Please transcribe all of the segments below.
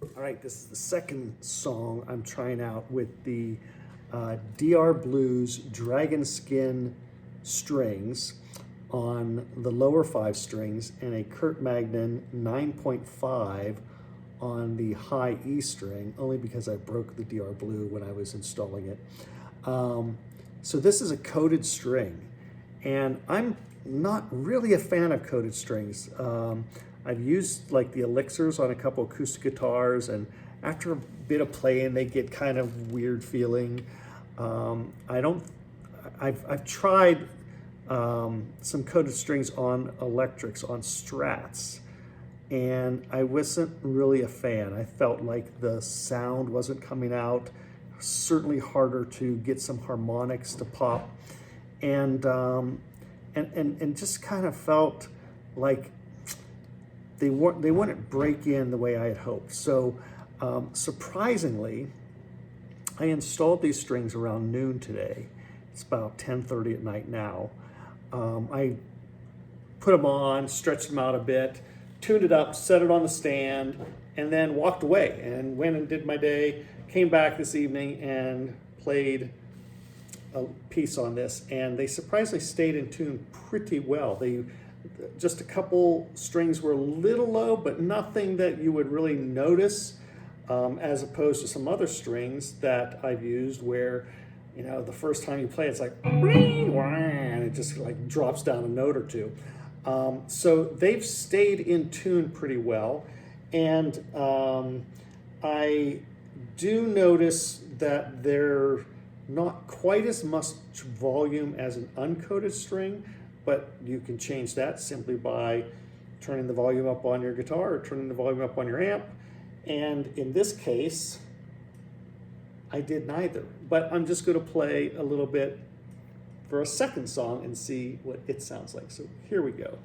All right, this is the second song I'm trying out with the DR Blues Dragon Skin strings on the lower 5 strings and a Kurt Magnin 9.5 on the high E string, only because I broke the DR Blue when I was installing it. So this is a coated string, and I'm not really a fan of coated strings. I've used like the elixirs on a couple acoustic guitars, and after a bit of playing, they get kind of weird feeling. I've tried some coated strings on electrics, on Strats, and I wasn't really a fan. I felt like the sound wasn't coming out. Certainly harder to get some harmonics to pop, and just kind of felt like they wouldn't break in the way I had hoped. So surprisingly, I installed these strings around noon today. It's about 10:30 at night now. I put them on, stretched them out a bit, tuned it up, set it on the stand, and then walked away and went and did my day. Came back this evening and played a piece on this, and they surprisingly stayed in tune pretty well. Just a couple strings were a little low, but nothing that you would really notice, as opposed to some other strings that I've used where, you know, the first time you play, it's like, and it just like drops down a note or two. So they've stayed in tune pretty well, and I do notice that they're not quite as much volume as an uncoated string, but you can change that simply by turning the volume up on your guitar or turning the volume up on your amp. And in this case, I did neither. But I'm just going to play a little bit for a second song and see what it sounds like. So here we go.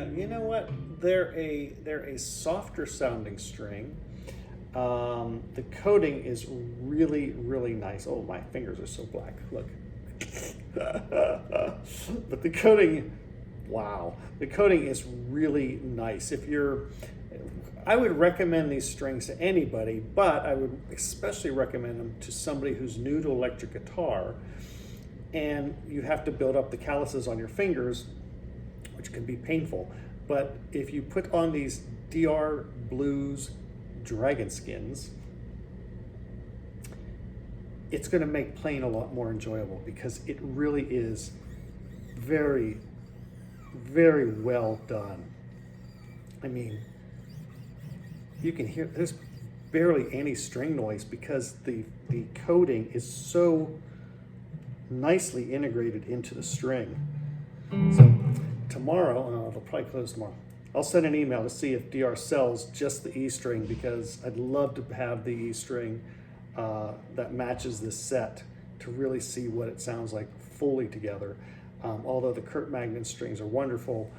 Yeah, you know what? They're a softer sounding string. The coating is really, really nice. Oh, my fingers are so black. Look. But the coating, wow, the coating is really nice. I would recommend these strings to anybody, but I would especially recommend them to somebody who's new to electric guitar, and you have to build up the calluses on your fingers, which can be painful. But if you put on these DR Blues Dragon skins, it's going to make playing a lot more enjoyable, because it really is very, very well done. I mean, you can hear there's barely any string noise because the coating is so nicely integrated into the string. So tomorrow, it'll probably close tomorrow, I'll send an email to see if DR sells just the E string, because I'd love to have the E string that matches this set to really see what it sounds like fully together. Although the Kurt Magnin strings are wonderful,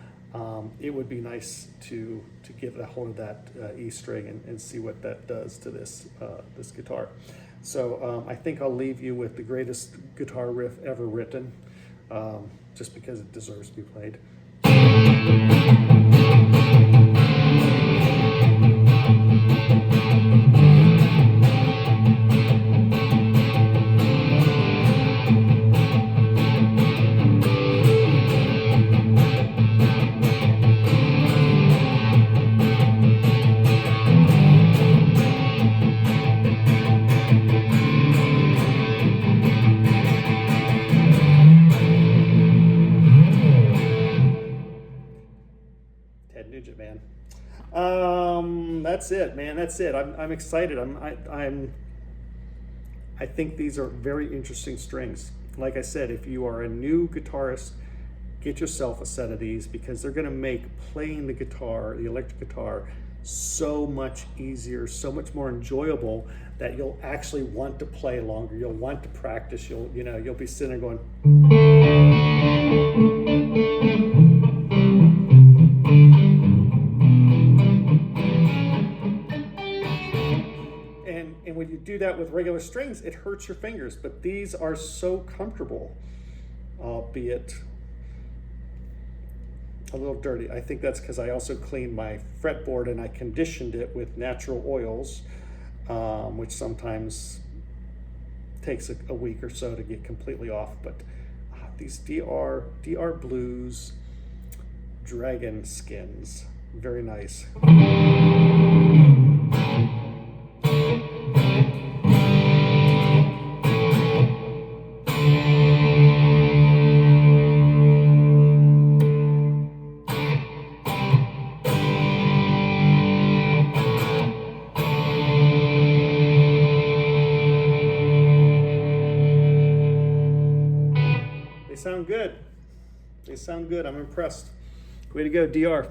it would be nice to get a hold of that E string and see what that does to this this guitar. So I think I'll leave you with the greatest guitar riff ever written, just because it deserves to be played. Man. That's it, man. That's it. I'm excited. I think these are very interesting strings. Like I said, if you are a new guitarist, get yourself a set of these, because they're going to make playing the guitar, the electric guitar, so much easier, so much more enjoyable, that you'll actually want to play longer. You'll want to practice. You'll be sitting there going. And when you do that with regular strings, it hurts your fingers. But these are so comfortable, albeit a little dirty. I think that's because I also cleaned my fretboard and I conditioned it with natural oils, which sometimes takes a week or so to get completely off. But these DR Blues Dragon skins, very nice. They sound good. They sound good. I'm impressed. Way to go, DR.